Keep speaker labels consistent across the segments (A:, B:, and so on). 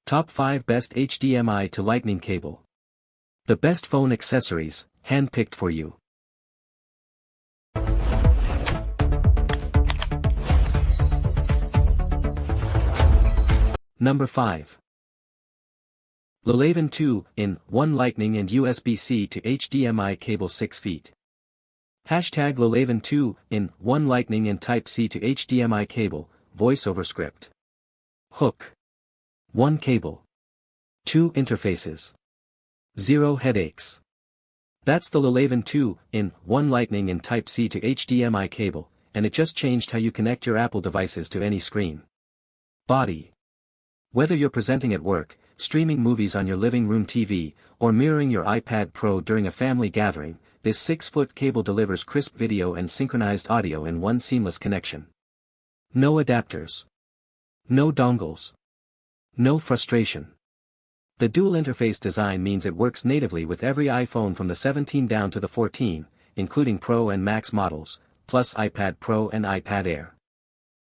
A: Top 5 Best HDMI to Lightning Cable. The best phone accessories, handpicked for you. Number 5. Lulaven 2-in-1 Lightning and USB-C to HDMI cable 6 feet. Hashtag Lulaven 2-in-1 Lightning and Type-C to HDMI cable, voiceover script. Hook. 1 cable. 2 interfaces. 0 headaches. That's the Lulaven 2-in-1 Lightning and Type-C to HDMI cable, and it just changed how you connect your Apple devices to any screen. Body. Whether you're presenting at work, streaming movies on your living room TV, or mirroring your iPad Pro during a family gathering, this 6-foot cable delivers crisp video and synchronized audio in one seamless connection. No adapters. No dongles. No frustration. The dual interface design means it works natively with every iPhone from the 17 down to the 14, including Pro and Max models, plus iPad Pro and iPad Air.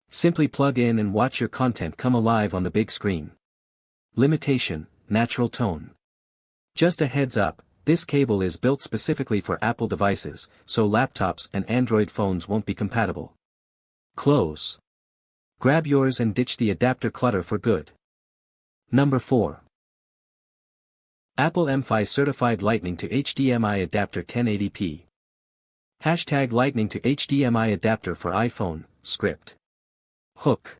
A: Simply plug in and watch your content come alive on the big screen. Limitation, natural tone. Just a heads up, this cable is built specifically for Apple devices, so laptops and Android phones won't be compatible. Close. Grab yours and ditch the adapter clutter for good. Number 4. Apple 𝗕𝗂𝗱𝗶𝗴𝗲 Certified Lightning to HDMI Adapter 1080p. Hashtag Lightning to HDMI Adapter for iPhone, script. Hook.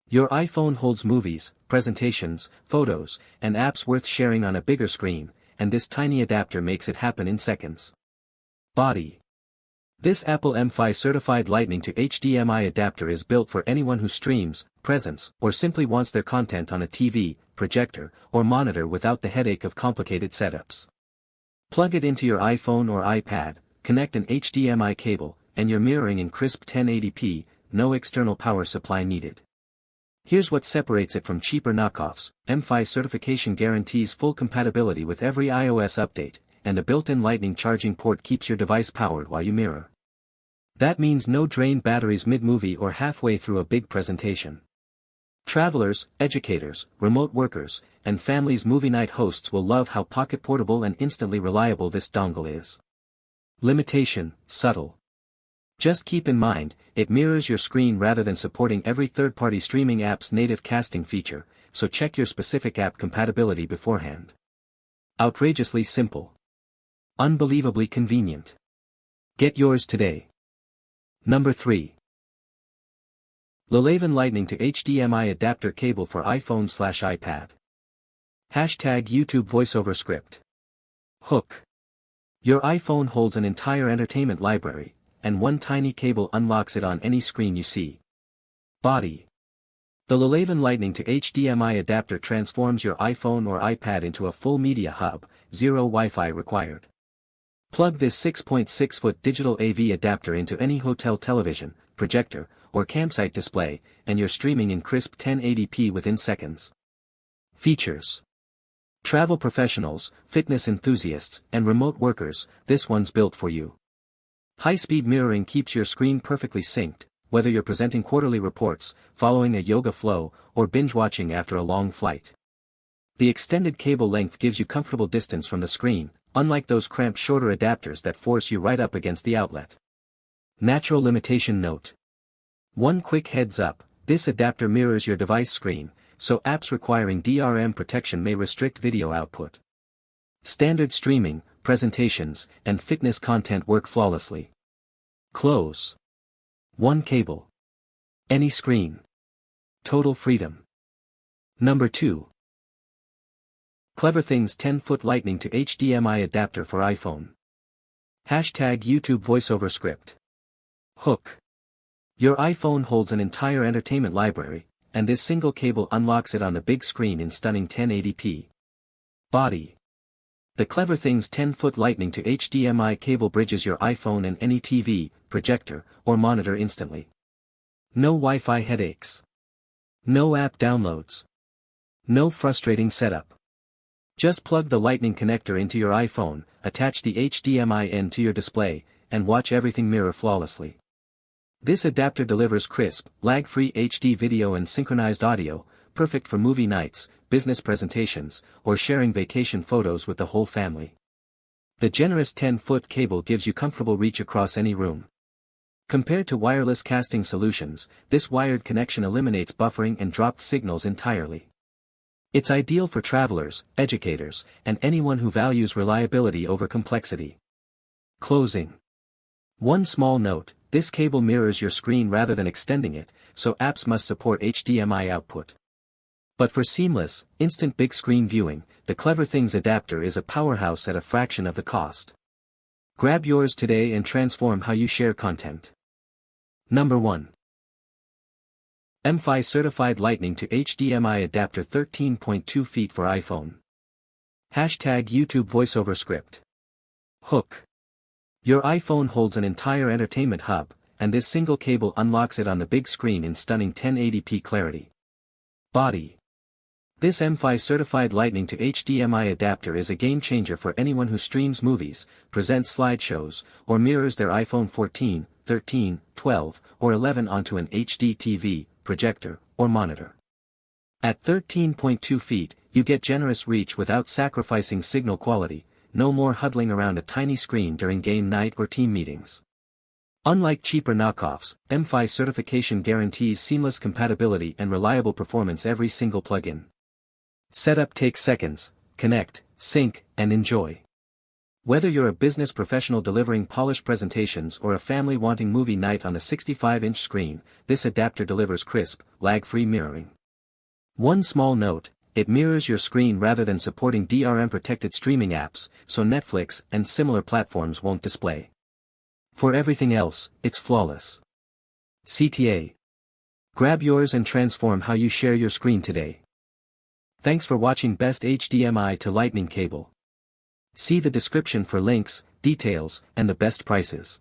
A: Your iPhone holds movies, presentations, photos, and apps worth sharing on a bigger screen, and this tiny adapter makes it happen in seconds. Body. This Apple 𝗕𝗂𝗱𝗶𝗴𝗲 Certified Lightning to HDMI adapter is built for anyone who streams, presents, or simply wants their content on a TV, projector, or monitor without the headache of complicated setups. Plug it into your iPhone or iPad, connect an HDMI cable, and you're mirroring in crisp 1080p, no external power supply needed. Here's what separates it from cheaper knockoffs. 𝗕𝗂𝗱𝗶𝗴𝗲 certification guarantees full compatibility with every iOS update, and a built-in Lightning charging port keeps your device powered while you mirror. That means no drained batteries mid-movie or halfway through a big presentation. Travelers, educators, remote workers, and families' movie night hosts will love how pocket portable and instantly reliable this dongle is. Limitation, subtle. Just keep in mind, it mirrors your screen rather than supporting every third-party streaming app's native casting feature, so check your specific app compatibility beforehand. Outrageously simple. Unbelievably convenient. Get yours today. Number 3. Lulaven Lightning to HDMI Adapter Cable for iPhone/iPad. Hashtag YouTube voiceover script. Hook. Your iPhone holds an entire entertainment library, and one tiny cable unlocks it on any screen you see. Body. The Lulaven Lightning to HDMI adapter transforms your iPhone or iPad into a full media hub, 0 Wi-Fi required. Plug this 6.6-foot digital AV adapter into any hotel television, projector, or campsite display, and you're streaming in crisp 1080p within seconds. Features. Travel professionals, fitness enthusiasts, and remote workers, this one's built for you. High-speed mirroring keeps your screen perfectly synced, whether you're presenting quarterly reports, following a yoga flow, or binge-watching after a long flight. The extended cable length gives you comfortable distance from the screen, unlike those cramped shorter adapters that force you right up against the outlet. Natural limitation note. One quick heads up, this adapter mirrors your device screen, so apps requiring DRM protection may restrict video output. Standard streaming, presentations, and fitness content work flawlessly. Close. One cable. Any screen. Total freedom. Number 2. CleverThings 10-foot Lightning to HDMI adapter for iPhone. Hashtag YouTube voiceover script. Hook. Your iPhone holds an entire entertainment library, and this single cable unlocks it on the big screen in stunning 1080p. Body. The CleverThings 10-foot Lightning to HDMI cable bridges your iPhone and any TV, projector, or monitor instantly. No Wi-Fi headaches. No app downloads. No frustrating setup. Just plug the Lightning connector into your iPhone, attach the HDMI end to your display, and watch everything mirror flawlessly. This adapter delivers crisp, lag-free HD video and synchronized audio, perfect for movie nights, business presentations, or sharing vacation photos with the whole family. The generous 10-foot cable gives you comfortable reach across any room. Compared to wireless casting solutions, this wired connection eliminates buffering and dropped signals entirely. It's ideal for travelers, educators, and anyone who values reliability over complexity. Closing. One small note: this cable mirrors your screen rather than extending it, so apps must support HDMI output. But for seamless, instant big screen viewing, the CleverThings adapter is a powerhouse at a fraction of the cost. Grab yours today and transform how you share content. Number 1. 𝗕𝗂𝗱𝗴𝗲𝗁𝗍 Lightning to HDMI Adapter 13.2 feet for iPhone. #YouTube Hook. Your iPhone holds an entire entertainment hub, and this single cable unlocks it on the big screen in stunning 1080p clarity. Body. This 𝗕𝗂𝗱𝗴𝗲𝗁𝗍 Lightning to HDMI adapter is a game-changer for anyone who streams movies, presents slideshows, or mirrors their iPhone 14, 13, 12, or 11 onto an HD TV, projector, or monitor. At 13.2 feet, you get generous reach without sacrificing signal quality, no more huddling around a tiny screen during game night or team meetings. Unlike cheaper knockoffs, 𝗕𝗂𝗱𝗴𝗲𝗁𝗍 guarantees seamless compatibility and reliable performance every single plug-in. Setup takes seconds. Connect, sync, and enjoy. Whether you're a business professional delivering polished presentations or a family wanting movie night on a 65-inch screen, this adapter delivers crisp, lag-free mirroring. One small note: it mirrors your screen rather than supporting DRM-protected streaming apps, so Netflix and similar platforms won't display. For everything else, it's flawless. CTA. Grab yours and transform how you share your screen today. Thanks for watching Best HDMI to Lightning Cable. See the description for links, details, and the best prices.